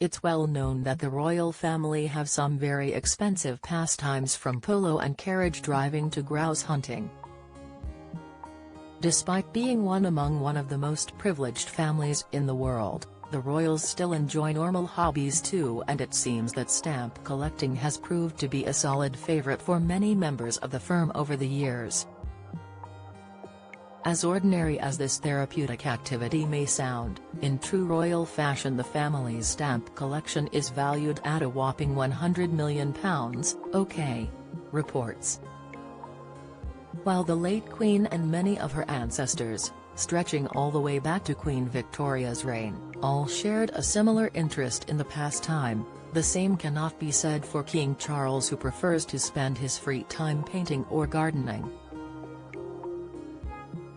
It's well known that the royal family have some very expensive pastimes, from polo and carriage driving to grouse hunting. Despite being one of the most privileged families in the world, the royals still enjoy normal hobbies too, and it seems that stamp collecting has proved to be a solid favorite for many members of the firm over the years. As ordinary as this therapeutic activity may sound, in true royal fashion the family's stamp collection is valued at a whopping £100 million, OK reports. While the late Queen and many of her ancestors, stretching all the way back to Queen Victoria's reign, all shared a similar interest in the pastime, the same cannot be said for King Charles, who prefers to spend his free time painting or gardening.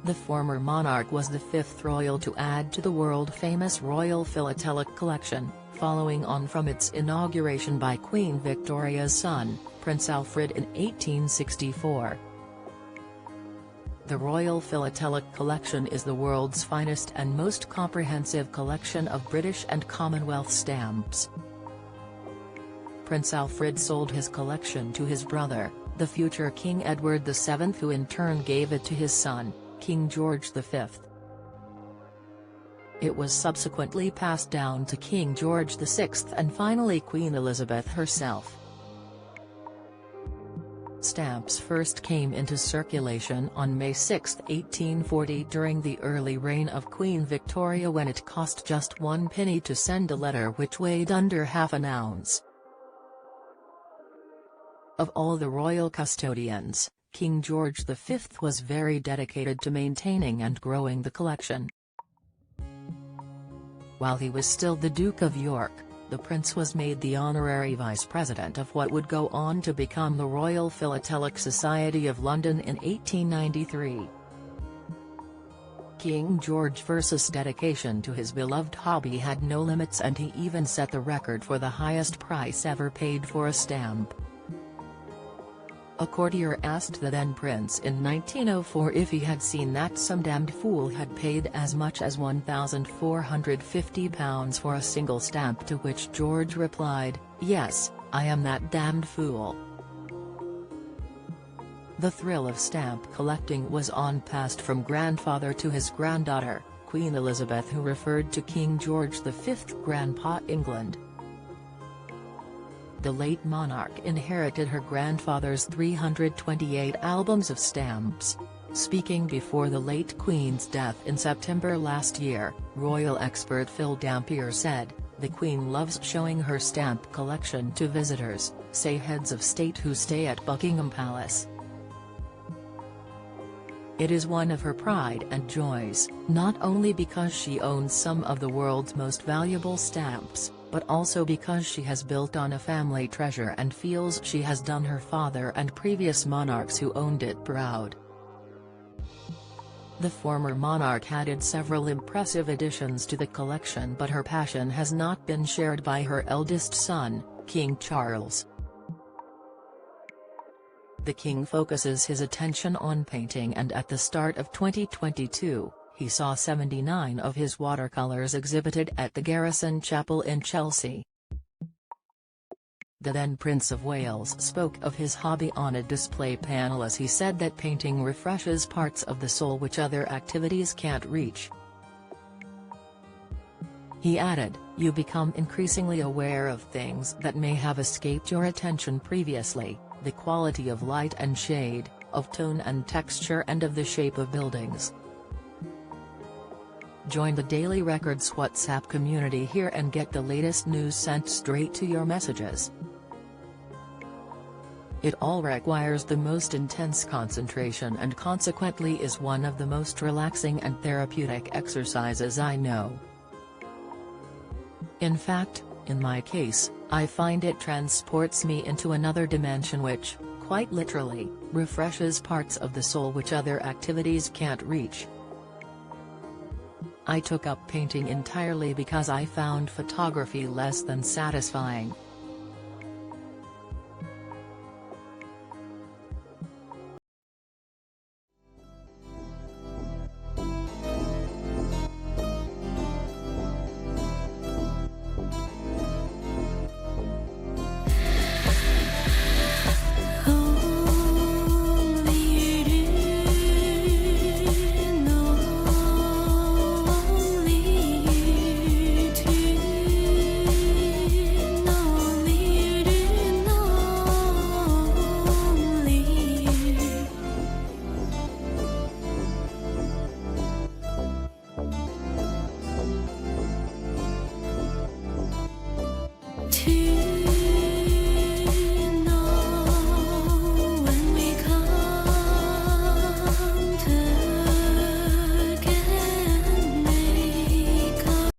The former monarch was the fifth royal to add to the world-famous Royal Philatelic Collection, following on from its inauguration by Queen Victoria's son, Prince Alfred in 1864. The Royal Philatelic Collection is the world's finest and most comprehensive collection of British and Commonwealth stamps. Prince Alfred sold his collection to his brother, the future King Edward VII, who in turn gave it to his son, King George V. It was subsequently passed down to King George VI and finally Queen Elizabeth herself. Stamps first came into circulation on May 6, 1840 during the early reign of Queen Victoria, when it cost just 1 penny to send a letter which weighed under half an ounce. Of all the royal custodians, King George V was very dedicated to maintaining and growing the collection. While he was still the Duke of York, the prince was made the honorary vice president of what would go on to become the Royal Philatelic Society of London in 1893. King George's dedication to his beloved hobby had no limits, and he even set the record for the highest price ever paid for a stamp. A courtier asked the then prince in 1904 if he had seen that some damned fool had paid as much as £1,450 for a single stamp, to which George replied, "Yes, I am that damned fool." The thrill of stamp collecting was on passed from grandfather to his granddaughter, Queen Elizabeth, who referred to King George V, Grandpa England. The late monarch inherited her grandfather's 328 albums of stamps. Speaking before the late Queen's death in September last year, royal expert Phil Dampier said, "The Queen loves showing her stamp collection to visitors, say heads of state who stay at Buckingham Palace. It is one of her pride and joys, not only because she owns some of the world's most valuable stamps, but also because she has built on a family treasure and feels she has done her father and previous monarchs who owned it proud." The former monarch added several impressive additions to the collection, but her passion has not been shared by her eldest son, King Charles. The king focuses his attention on painting, and at the start of 2022, he saw 79 of his watercolors exhibited at the Garrison Chapel in Chelsea. The then Prince of Wales spoke of his hobby on a display panel as he said that painting refreshes parts of the soul which other activities can't reach. He added, "You become increasingly aware of things that may have escaped your attention previously, the quality of light and shade, of tone and texture, and of the shape of buildings." Join the Daily Records WhatsApp community here and get the latest news sent straight to your messages. It all requires the most intense concentration and consequently is one of the most relaxing and therapeutic exercises I know. In fact, in my case, I find it transports me into another dimension which, quite literally, refreshes parts of the soul which other activities can't reach. I took up painting entirely because I found photography less than satisfying. 情。